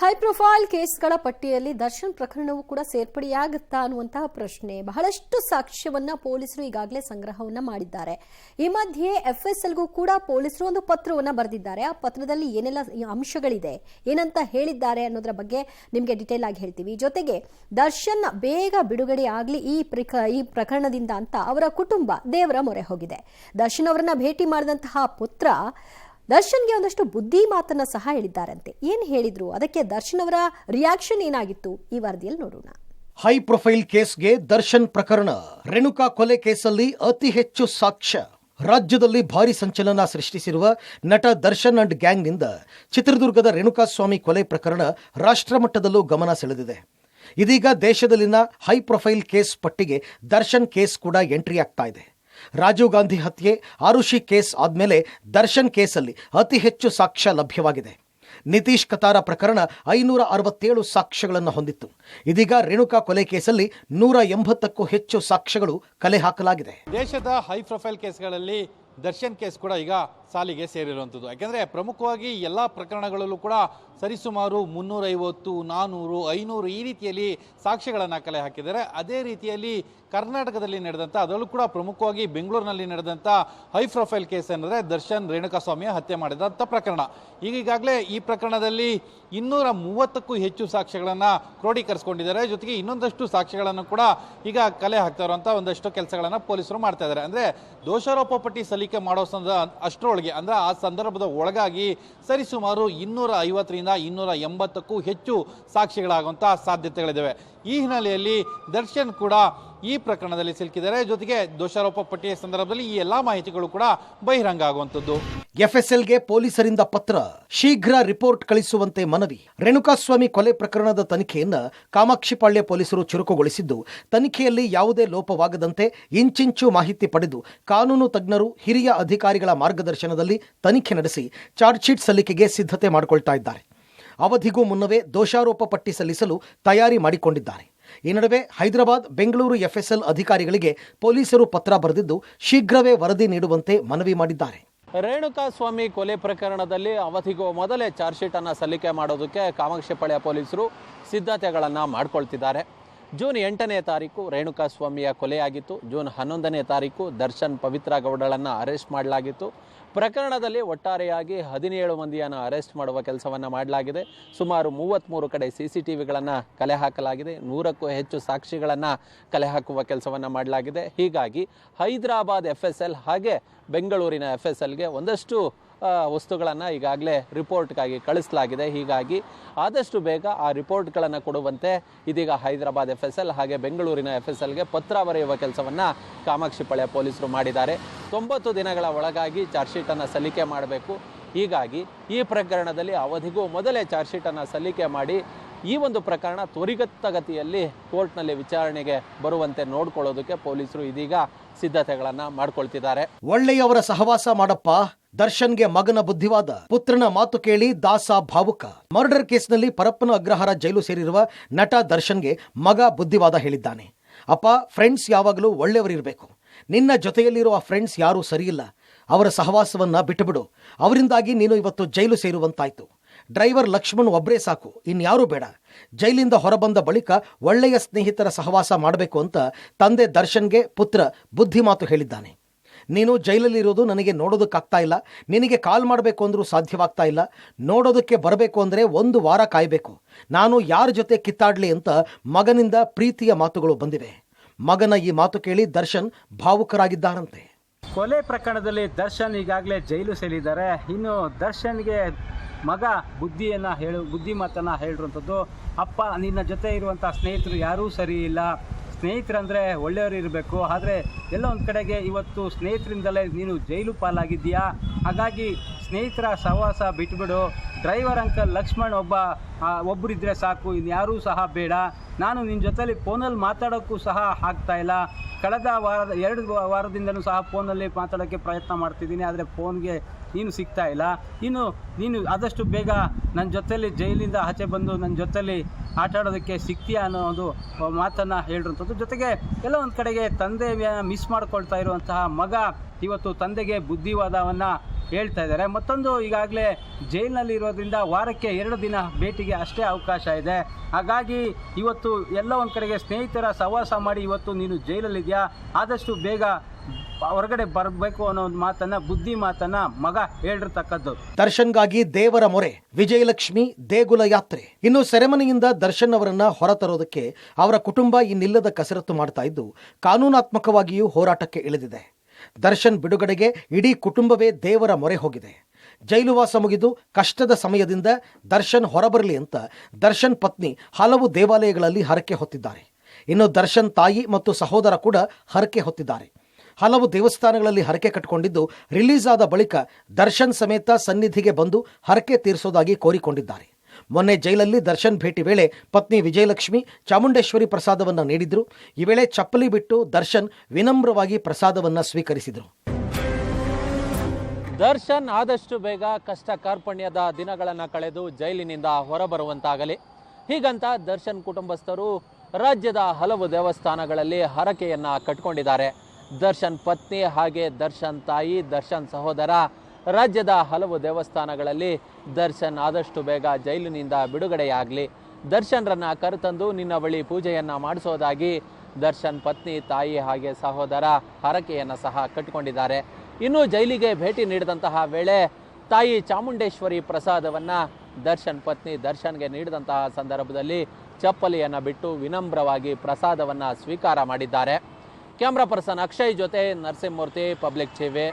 High profile ಕೇಸ್ಗಳ ಪಟ್ಟಿಯಲ್ಲಿ ದರ್ಶನ್ ಪ್ರಕರಣವೂ ಕೂಡ ಸೇರ್ಪಡೆಯಾಗುತ್ತಾ ಅನ್ನುವಂತಹ ಪ್ರಶ್ನೆ. ಬಹಳಷ್ಟು ಸಾಕ್ಷ್ಯವನ್ನ ಪೊಲೀಸರು ಈಗಾಗಲೇ ಸಂಗ್ರಹವನ್ನ ಮಾಡಿದ್ದಾರೆ. ಈ ಮಧ್ಯೆ ಎಫ್ಎಸ್ಎಲ್ಗೂ ಕೂಡ ಪೊಲೀಸರು ಒಂದು ಪತ್ರವನ್ನ ಬರೆದಿದ್ದಾರೆ. ಆ ಪತ್ರದಲ್ಲಿ ಏನೆಲ್ಲ ಅಂಶಗಳಿದೆ, ಏನಂತ ಹೇಳಿದ್ದಾರೆ ಅನ್ನೋದರ ಬಗ್ಗೆ ನಿಮಗೆ ಡಿಟೇಲ್ ಆಗಿ ಹೇಳ್ತೀವಿ. ಜೊತೆಗೆ ದರ್ಶನ್ ಬೇಗ ಬಿಡುಗಡೆ ಆಗಲಿ ಈ ಪ್ರಕರಣದಿಂದ ಅಂತ ಅವರ ಕುಟುಂಬ ದೇವರ ಮೊರೆ ಹೋಗಿದೆ. ದರ್ಶನ್ ಅವರನ್ನ ಭೇಟಿ ಮಾಡಿದಂತಹ ಪುತ್ರ ದರ್ಶನ್ಗೆ ಒಂದಷ್ಟು ಬುದ್ಧಿ ಮಾತನ್ನ ಸಹ ಹೇಳಿದ್ದಾರಂತೆ. ಏನ್ ಹೇಳಿದ್ರು, ಅದಕ್ಕೆ ದರ್ಶನ್ ಅವರ ರಿಯಾಕ್ಷನ್ ಏನಾಗಿತ್ತು, ಈ ವರದಿಯಲ್ಲಿ ನೋಡೋಣ. ಹೈ ಪ್ರೊಫೈಲ್ ಕೇಸ್ಗೆ ದರ್ಶನ್ ಪ್ರಕರಣ. ರೇಣುಕಾ ಕೊಲೆ ಕೇಸಲ್ಲಿ ಅತಿ ಹೆಚ್ಚು ಸಾಕ್ಷ್ಯ. ರಾಜ್ಯದಲ್ಲಿ ಭಾರಿ ಸಂಚಲನ ಸೃಷ್ಟಿಸಿರುವ ನಟ ದರ್ಶನ್ ಅಂಡ್ ಗ್ಯಾಂಗ್ನಿಂದ ಚಿತ್ರದುರ್ಗದ ರೇಣುಕಾಸ್ವಾಮಿ ಕೊಲೆ ಪ್ರಕರಣ ರಾಷ್ಟ್ರಮಟ್ಟದಲ್ಲೂ ಗಮನ ಸೆಳೆದಿದೆ. ಇದೀಗ ದೇಶದಲ್ಲಿನ ಹೈ ಪ್ರೊಫೈಲ್ ಕೇಸ್ ಪಟ್ಟಿಗೆ ದರ್ಶನ್ ಕೇಸ್ ಕೂಡ ಎಂಟ್ರಿ ಆಗ್ತಾ ಇದೆ. ರಾಜೀವ್ ಗಾಂಧಿ ಹತ್ಯೆ, ಆರುಷಿ ಕೇಸ್ ಆದ್ಮೇಲೆ ದರ್ಶನ್ ಕೇಸಲ್ಲಿ ಅತಿ ಹೆಚ್ಚು ಸಾಕ್ಷ್ಯ ಲಭ್ಯವಾಗಿದೆ. ನಿತೀಶ್ ಕತಾರ ಪ್ರಕರಣ 567 ಸಾಕ್ಷ್ಯಗಳನ್ನು ಹೊಂದಿತ್ತು. ಇದೀಗ ರೇಣುಕಾ ಕೊಲೆ ಕೇಸಲ್ಲಿ 180ಕ್ಕೂ ಹೆಚ್ಚು ಸಾಕ್ಷ್ಯಗಳು ಕಲೆ ಹಾಕಲಾಗಿದೆ. ದೇಶದ ಹೈ ಪ್ರೊಫೈಲ್ ಕೇಸ್ಗಳಲ್ಲಿ ದರ್ಶನ್ ಕೇಸ್ ಕೂಡ ಈಗ ಸಾಲಿಗೆ ಸೇರಿರುವಂಥದ್ದು. ಯಾಕೆಂದರೆ ಪ್ರಮುಖವಾಗಿ ಎಲ್ಲ ಪ್ರಕರಣಗಳಲ್ಲೂ ಕೂಡ ಸರಿಸುಮಾರು 350, 400, 500 ಈ ರೀತಿಯಲ್ಲಿ ಸಾಕ್ಷ್ಯಗಳನ್ನು ಕಲೆ ಹಾಕಿದ್ದಾರೆ. ಅದೇ ರೀತಿಯಲ್ಲಿ ಕರ್ನಾಟಕದಲ್ಲಿ ನಡೆದಂಥ, ಅದರಲ್ಲೂ ಕೂಡ ಪ್ರಮುಖವಾಗಿ ಬೆಂಗಳೂರಿನಲ್ಲಿ ನಡೆದಂಥ ಹೈ ಪ್ರೊಫೈಲ್ ಕೇಸ್ ಅಂದರೆ ದರ್ಶನ್ ರೇಣುಕಾಸ್ವಾಮಿಯ ಹತ್ಯೆ ಮಾಡಿದಂಥ ಪ್ರಕರಣ. ಈಗಾಗಲೇ ಈ ಪ್ರಕರಣದಲ್ಲಿ 230ಕ್ಕೂ ಹೆಚ್ಚು ಸಾಕ್ಷ್ಯಗಳನ್ನು ಕ್ರೋಢೀಕರಿಸಿಕೊಂಡಿದ್ದಾರೆ. ಜೊತೆಗೆ ಇನ್ನೊಂದಷ್ಟು ಸಾಕ್ಷ್ಯಗಳನ್ನು ಕೂಡ ಈಗ ಕಲೆ ಹಾಕ್ತಾ ಇರುವಂಥ ಒಂದಷ್ಟು ಕೆಲಸಗಳನ್ನು ಪೊಲೀಸರು ಮಾಡ್ತಾ ಇದ್ದಾರೆ. ಅಂದರೆ ದೋಷಾರೋಪ ಪಟ್ಟಿ ಸಲ್ಲಿಕೆ ಮಾಡೋ ಅಷ್ಟರೊಳಗೆ, ಅಂದರೆ ಆ ಸಂದರ್ಭದ ಒಳಗಾಗಿ ಸರಿಸುಮಾರು 250ರಿಂದ 280ಕ್ಕೂ ಹೆಚ್ಚು ಸಾಕ್ಷಿಗಳಾಗುವಂಥ ಸಾಧ್ಯತೆಗಳಿದ್ದಾವೆ. ಈ ಹಿನ್ನೆಲೆಯಲ್ಲಿ ದರ್ಶನ್ ಕೂಡ ಈ ಪ್ರಕರಣದಲ್ಲಿ ಸಿಲುಕಿದ್ದಾರೆ. ಜೊತೆಗೆ ದೋಷಾರೋಪ ಪಟ್ಟಿಯ ಸಂದರ್ಭದಲ್ಲಿ ಈ ಎಲ್ಲಾ ಮಾಹಿತಿಗಳು ಕೂಡ ಬಹಿರಂಗ ಆಗುವಂತದ್ದು. ಎಫ್ಎಸ್ಎಲ್ಗೆ ಪೊಲೀಸರಿಂದ ಪತ್ರ, ಶೀಘ್ರ ರಿಪೋರ್ಟ್ ಕಳಿಸುವಂತೆ ಮನವಿ. ರೇಣುಕಾಸ್ವಾಮಿ ಕೊಲೆ ಪ್ರಕರಣದ ತನಿಖೆಯನ್ನ ಕಾಮಾಕ್ಷಿಪಾಳ್ಯ ಪೊಲೀಸರು ಚುರುಕುಗೊಳಿಸಿದ್ದು, ತನಿಖೆಯಲ್ಲಿ ಯಾವುದೇ ಲೋಪವಾಗದಂತೆ ಇಂಚಿಂಚು ಮಾಹಿತಿ ಪಡೆದು ಕಾನೂನು ತಜ್ಞರು, ಹಿರಿಯ ಅಧಿಕಾರಿಗಳ ಮಾರ್ಗದರ್ಶನದಲ್ಲಿ ತನಿಖೆ ನಡೆಸಿ ಚಾರ್ಜ್ ಶೀಟ್ ಸಲ್ಲಿಕೆಗೆ ಸಿದ್ಧತೆ ಮಾಡಿಕೊಳ್ತಾ ಇದ್ದಾರೆ. ಅವಧಿಗೂ ಮುನ್ನವೇ ದೋಷಾರೋಪ ಪಟ್ಟಿ ಸಲ್ಲಿಸಲು ತಯಾರಿ ಮಾಡಿಕೊಂಡಿದ್ದಾರೆ. ಈ ನಡುವೆ ಹೈದರಾಬಾದ್, ಬೆಂಗಳೂರು ಎಫ್ಎಸ್ಎಲ್ ಅಧಿಕಾರಿಗಳಿಗೆ ಪೊಲೀಸರು ಪತ್ರ ಬರೆದಿದ್ದು ಶೀಘ್ರವೇ ವರದಿ ನೀಡುವಂತೆ ಮನವಿ ಮಾಡಿದ್ದಾರೆ. ರೇಣುಕಾಸ್ವಾಮಿ ಕೊಲೆ ಪ್ರಕರಣದಲ್ಲಿ ಅವಧಿಗೂ ಮೊದಲೇ ಚಾರ್ಜ್ ಶೀಟ್ ಅನ್ನು ಸಲ್ಲಿಕೆ ಮಾಡೋದಕ್ಕೆ ಕಾಮಾಕ್ಷಿಪಾಳ್ಯ ಪೊಲೀಸರು ಸಿದ್ಧತೆಗಳನ್ನು ಮಾಡಿಕೊಳ್ತಿದ್ದಾರೆ. ಜೂನ್ 8ನೇ ತಾರೀಕು ರೇಣುಕಾಸ್ವಾಮಿಯ ಕೊಲೆಯಾಗಿತ್ತು. ಜೂನ್ 11ನೇ ತಾರೀಕು ದರ್ಶನ್ ಪವಿತ್ರ ಗೌಡಳನ್ನು ಅರೆಸ್ಟ್ ಮಾಡಲಾಗಿತ್ತು. ಪ್ರಕರಣದಲ್ಲಿ ಒಟ್ಟಾರೆಯಾಗಿ 17 ಮಂದಿಯನ್ನು ಅರೆಸ್ಟ್ ಮಾಡುವ ಕೆಲಸವನ್ನು ಮಾಡಲಾಗಿದೆ. ಸುಮಾರು 33 ಕಡೆ CCTVಗಳನ್ನು ಕಲೆ ಹಾಕಲಾಗಿದೆ. 100ಕ್ಕೂ ಹೆಚ್ಚು ಸಾಕ್ಷಿಗಳನ್ನು ಕಲೆ ಹಾಕುವ ಕೆಲಸವನ್ನು ಮಾಡಲಾಗಿದೆ. ಹೀಗಾಗಿ ಹೈದರಾಬಾದ್ FSL ಹಾಗೆ ಬೆಂಗಳೂರಿನ FSLಗೆ ಒಂದಷ್ಟು ವಸ್ತುಗಳನ್ನು ಈಗಾಗಲೇ ರಿಪೋರ್ಟ್ಗಾಗಿ ಕಳಿಸಲಾಗಿದೆ. ಹೀಗಾಗಿ ಆದಷ್ಟು ಬೇಗ ಆ ರಿಪೋರ್ಟ್ಗಳನ್ನು ಕೊಡುವಂತೆ ಇದೀಗ ಹೈದರಾಬಾದ್ FSL ಹಾಗೆ ಬೆಂಗಳೂರಿನ FSLಗೆ ಪತ್ರ ಬರೆಯುವ ಕೆಲಸವನ್ನು ಕಾಮಾಕ್ಷಿಪಾಳ್ಯ ಪೊಲೀಸರು ಮಾಡಿದ್ದಾರೆ. 90 ದಿನಗಳ ಒಳಗಾಗಿ ಚಾರ್ಜ್ ಶೀಟನ್ನು ಸಲ್ಲಿಕೆ ಮಾಡಬೇಕು. ಹೀಗಾಗಿ ಈ ಪ್ರಕರಣದಲ್ಲಿ ಅವಧಿಗೂ ಮೊದಲೇ ಚಾರ್ಜ್ ಶೀಟನ್ನು ಸಲ್ಲಿಕೆ ಮಾಡಿ ಈ ಒಂದು ಪ್ರಕರಣ ತ್ವರಿತಗತಿಯಲ್ಲಿ ಕೋರ್ಟ್ನಲ್ಲಿ ವಿಚಾರಣೆಗೆ ಬರುವಂತೆ ನೋಡ್ಕೊಳ್ಳೋದಕ್ಕೆ ಪೊಲೀಸರು ಇದೀಗ ಸಿದ್ಧತೆಗಳನ್ನು ಮಾಡ್ಕೊಳ್ತಿದ್ದಾರೆ. ಒಳ್ಳೆಯವರ ಸಹವಾಸ ಮಾಡಪ್ಪ. ದರ್ಶನ್ಗೆ ಮಗನ ಬುದ್ಧಿವಾದ, ಪುತ್ರನ ಮಾತು ಕೇಳಿ ದಾಸ ಭಾವುಕ. ಮರ್ಡರ್ ಕೇಸ್ನಲ್ಲಿ ಪರಪ್ಪನ ಅಗ್ರಹಾರ ಜೈಲು ಸೇರಿರುವ ನಟ ದರ್ಶನ್ಗೆ ಮಗ ಬುದ್ಧಿವಾದ ಹೇಳಿದ್ದಾನೆ. ಅಪ್ಪ, ಫ್ರೆಂಡ್ಸ್ ಯಾವಾಗಲೂ ಒಳ್ಳೆಯವರಿರಬೇಕು. ನಿನ್ನ ಜೊತೆಯಲ್ಲಿರುವ ಫ್ರೆಂಡ್ಸ್ ಯಾರೂ ಸರಿಯಿಲ್ಲ. ಅವರ ಸಹವಾಸವನ್ನ ಬಿಟ್ಟುಬಿಡು. ಅವರಿಂದಾಗಿ ನೀನು ಇವತ್ತು ಜೈಲು ಸೇರುವಂತಾಯ್ತು. ಡ್ರೈವರ್ ಲಕ್ಷ್ಮಣ್ ಒಬ್ಬರೇ ಸಾಕು, ಇನ್ಯಾರೂ ಬೇಡ. ಜೈಲಿಂದ ಹೊರಬಂದ ಬಳಿಕ ಒಳ್ಳೆಯ ಸ್ನೇಹಿತರ ಸಹವಾಸ ಮಾಡಬೇಕು ಅಂತ ತಂದೆ ದರ್ಶನ್ಗೆ ಪುತ್ರ ಬುದ್ಧಿಮಾತು ಹೇಳಿದ್ದಾನೆ. ನೀನು ಜೈಲಲ್ಲಿರೋದು ನನಗೆ ನೋಡೋದಕ್ಕಾಗ್ತಾ ಇಲ್ಲ. ನಿನಗೆ ಕಾಲ್ ಮಾಡಬೇಕು ಅಂದ್ರೂ ಸಾಧ್ಯವಾಗ್ತಾ ಇಲ್ಲ. ನೋಡೋದಕ್ಕೆ ಬರಬೇಕು ಅಂದರೆ 1 ವಾರ ಕಾಯಬೇಕು. ನಾನು ಯಾರ ಜೊತೆ ಕಿತ್ತಾಡ್ಲಿ ಅಂತ ಮಗನಿಂದ ಪ್ರೀತಿಯ ಮಾತುಗಳು ಬಂದಿವೆ. ಮಗನ ಈ ಮಾತು ಕೇಳಿ ದರ್ಶನ್ ಭಾವುಕರಾಗಿದ್ದಾರಂತೆ. ಕೊಲೆ ಪ್ರಕರಣದಲ್ಲಿ ದರ್ಶನ್ ಈಗಾಗಲೇ ಜೈಲು ಸೇರಿದ್ದಾರೆ. ಇನ್ನು ದರ್ಶನ್ಗೆ ಮಗ ಬುದ್ಧಿ ಮಾತನ್ನು ಹೇಳಿರುವಂಥದ್ದು, ಅಪ್ಪ, ನಿನ್ನ ಜೊತೆ ಇರುವಂಥ ಸ್ನೇಹಿತರು ಯಾರೂ ಸರಿ ಇಲ್ಲ. ಸ್ನೇಹಿತರಂದರೆ ಒಳ್ಳೆಯವರು ಇರಬೇಕು. ಆದರೆ ಎಲ್ಲ ಒಂದು ಕಡೆಗೆ ಇವತ್ತು ಸ್ನೇಹಿತರಿಂದಲೇ ನೀನು ಜೈಲು ಪಾಲಾಗಿದ್ದೀಯಾ. ಹಾಗಾಗಿ ಸ್ನೇಹಿತರ ಸಹವಾಸ ಬಿಟ್ಬಿಡು. ಡ್ರೈವರ್ ಅಂಕಲ್ ಲಕ್ಷ್ಮಣ್ ಒಬ್ಬರಿದ್ದರೆ ಸಾಕು, ಇನ್ಯಾರೂ ಸಹ ಬೇಡ. ನಾನು ನಿನ್ನ ಜೊತೆಲಿ ಫೋನಲ್ಲಿ ಮಾತಾಡೋಕ್ಕೂ ಸಹ ಆಗ್ತಾಯಿಲ್ಲ. ಕಳೆದ 2 ವಾರದಿಂದಲೂ ಸಹ ಫೋನಲ್ಲಿ ಮಾತಾಡೋಕ್ಕೆ ಪ್ರಯತ್ನ ಮಾಡ್ತಿದ್ದೀನಿ. ಆದರೆ ಫೋನ್ಗೆ ನೀನು ಸಿಗ್ತಾ ಇಲ್ಲ. ನೀನು ಆದಷ್ಟು ಬೇಗ ನನ್ನ ಜೊತೆಲಿ ಜೈಲಿಂದ ಆಚೆ ಬಂದು ನನ್ನ ಜೊತೆಲಿ ಆಟ ಆಡೋದಕ್ಕೆ ಸಿಗ್ತೀಯಾ ಅನ್ನೋ ಒಂದು ಮಾತನ್ನು ಹೇಳಿರುವಂಥದ್ದು. ಜೊತೆಗೆ ಎಲ್ಲ ಒಂದು ಕಡೆಗೆ ತಂದೆ ಮಿಸ್ ಮಾಡ್ಕೊಳ್ತಾ ಇರುವಂತಹ ಮಗ ಇವತ್ತು ತಂದೆಗೆ ಬುದ್ಧಿವಾದವನ್ನು ಹೇಳ್ತಾ ಇದ್ದಾರೆ. ಮತ್ತೊಂದು, ಈಗಾಗಲೇ ಜೈಲಿನಲ್ಲಿ ಇರೋದ್ರಿಂದ ವಾರಕ್ಕೆ 2 ದಿನ ಭೇಟಿಗೆ ಅಷ್ಟೇ ಅವಕಾಶ ಇದೆ. ಹಾಗಾಗಿ ಇವತ್ತು ಎಲ್ಲ ಒಂದು ಕಡೆಗೆ ಸ್ನೇಹಿತರ ಸಹವಾಸ ಮಾಡಿ ಇವತ್ತು ನೀನು ಜೈಲಲ್ಲಿದೆಯಾ, ಆದಷ್ಟು ಬೇಗ ಹೊರಗಡೆ ಬರಬೇಕು ಅನ್ನೋ ಒಂದು ಮಾತನ್ನ, ಬುದ್ಧಿ ಮಾತನ್ನ ಮಗ ಹೇಳಿರ್ತಕ್ಕದ್ದು. ದರ್ಶನ್ಗಾಗಿ ದೇವರ ಮೊರೆ, ವಿಜಯಲಕ್ಷ್ಮಿ ದೇಗುಲ ಯಾತ್ರೆ. ಇನ್ನು ಸೆರೆಮನೆಯಿಂದ ದರ್ಶನ್ ಅವರನ್ನ ಹೊರತರೋದಕ್ಕೆ ಅವರ ಕುಟುಂಬ ಇನ್ನಿಲ್ಲದ ಕಸರತ್ತು ಮಾಡ್ತಾ ಇದ್ದು, ಕಾನೂನಾತ್ಮಕವಾಗಿಯೂ ಹೋರಾಟಕ್ಕೆ ಇಳಿದಿದೆ. ದರ್ಶನ್ ಬಿಡುಗಡೆಗೆ ಇಡೀ ಕುಟುಂಬವೇ ದೇವರ ಮೊರೆ ಹೋಗಿದೆ. ಜೈಲುವಾಸ ಮುಗಿದು ಕಷ್ಟದ ಸಮಯದಿಂದ ದರ್ಶನ್ ಹೊರಬರಲಿ ಅಂತ ದರ್ಶನ್ ಪತ್ನಿ ಹಲವು ದೇವಾಲಯಗಳಲ್ಲಿ ಹರಕೆ ಹೊತ್ತಿದ್ದಾರೆ. ಇನ್ನು ದರ್ಶನ್ ತಾಯಿ ಮತ್ತು ಸಹೋದರ ಕೂಡ ಹರಕೆ ಹೊತ್ತಿದ್ದಾರೆ. ಹಲವು ದೇವಸ್ಥಾನಗಳಲ್ಲಿ ಹರಕೆ ಕಟ್ಟಿಕೊಂಡಿದ್ದು, ರಿಲೀಸ್ ಆದ ಬಳಿಕ ದರ್ಶನ್ ಸಮೇತ ಸನ್ನಿಧಿಗೆ ಬಂದು ಹರಕೆ ತೀರಿಸೋದಾಗಿ ಕೋರಿಕೊಂಡಿದ್ದಾರೆ. ಮೊನ್ನೆ ಜೈಲಲ್ಲಿ ದರ್ಶನ್ ಭೇಟಿ ವೇಳೆ ಪತ್ನಿ ವಿಜಯಲಕ್ಷ್ಮಿ ಚಾಮುಂಡೇಶ್ವರಿ ಪ್ರಸಾದವನ್ನ ನೀಡಿದ್ರು. ಈ ವೇಳೆ ಚಪ್ಪಲಿ ಬಿಟ್ಟು ದರ್ಶನ್ ವಿನಮ್ರವಾಗಿ ಪ್ರಸಾದವನ್ನ ಸ್ವೀಕರಿಸಿದರು. ದರ್ಶನ್ ಆದಷ್ಟು ಬೇಗ ಕಷ್ಟ ಕಾರ್ಪಣ್ಯದ ದಿನಗಳನ್ನು ಕಳೆದು ಜೈಲಿನಿಂದ ಹೊರಬರುವಂತಾಗಲಿ, ಹೀಗಂತ ದರ್ಶನ್ ಕುಟುಂಬಸ್ಥರು ರಾಜ್ಯದ ಹಲವು ದೇವಸ್ಥಾನಗಳಲ್ಲಿ ಹರಕೆಯನ್ನ ಕಟ್ಕೊಂಡಿದ್ದಾರೆ. ದರ್ಶನ್ ಪತ್ನಿ ಹಾಗೆ ದರ್ಶನ್ ತಾಯಿ, ದರ್ಶನ್ ಸಹೋದರ ರಾಜ್ಯದ ಹಲವು ದೇವಸ್ಥಾನಗಳಲ್ಲಿ ದರ್ಶನ್ ಆದಷ್ಟು ಬೇಗ ಜೈಲಿನಿಂದ ಬಿಡುಗಡೆಯಾಗಲಿ, ದರ್ಶನ್ರನ್ನ ಕರೆತಂದು ನಿನ್ನ ಬಳಿ ಪೂಜೆಯನ್ನ ಮಾಡಿಸೋದಾಗಿ ದರ್ಶನ್ ಪತ್ನಿ, ತಾಯಿ ಹಾಗೆ ಸಹೋದರ ಹರಕೆಯನ್ನು ಸಹ ಕಟ್ಟಿಕೊಂಡಿದ್ದಾರೆ. ಇನ್ನು ಜೈಲಿಗೆ ಭೇಟಿ ನೀಡಿದಂತಹ ವೇಳೆ ತಾಯಿ ಚಾಮುಂಡೇಶ್ವರಿ ಪ್ರಸಾದವನ್ನು ದರ್ಶನ್ ಪತ್ನಿ ದರ್ಶನ್ಗೆ ನೀಡಿದಂತಹ ಸಂದರ್ಭದಲ್ಲಿ ಚಪ್ಪಲಿಯನ್ನು ಬಿಟ್ಟು ವಿನಮ್ರವಾಗಿ ಪ್ರಸಾದವನ್ನು ಸ್ವೀಕಾರ ಮಾಡಿದ್ದಾರೆ. ಕ್ಯಾಮ್ರಾ ಪರ್ಸನ್ ಅಕ್ಷಯ್ ಜೊತೆ ನರಸಿಂಹಮೂರ್ತಿ, ಪಬ್ಲಿಕ್ ಟಿವಿ.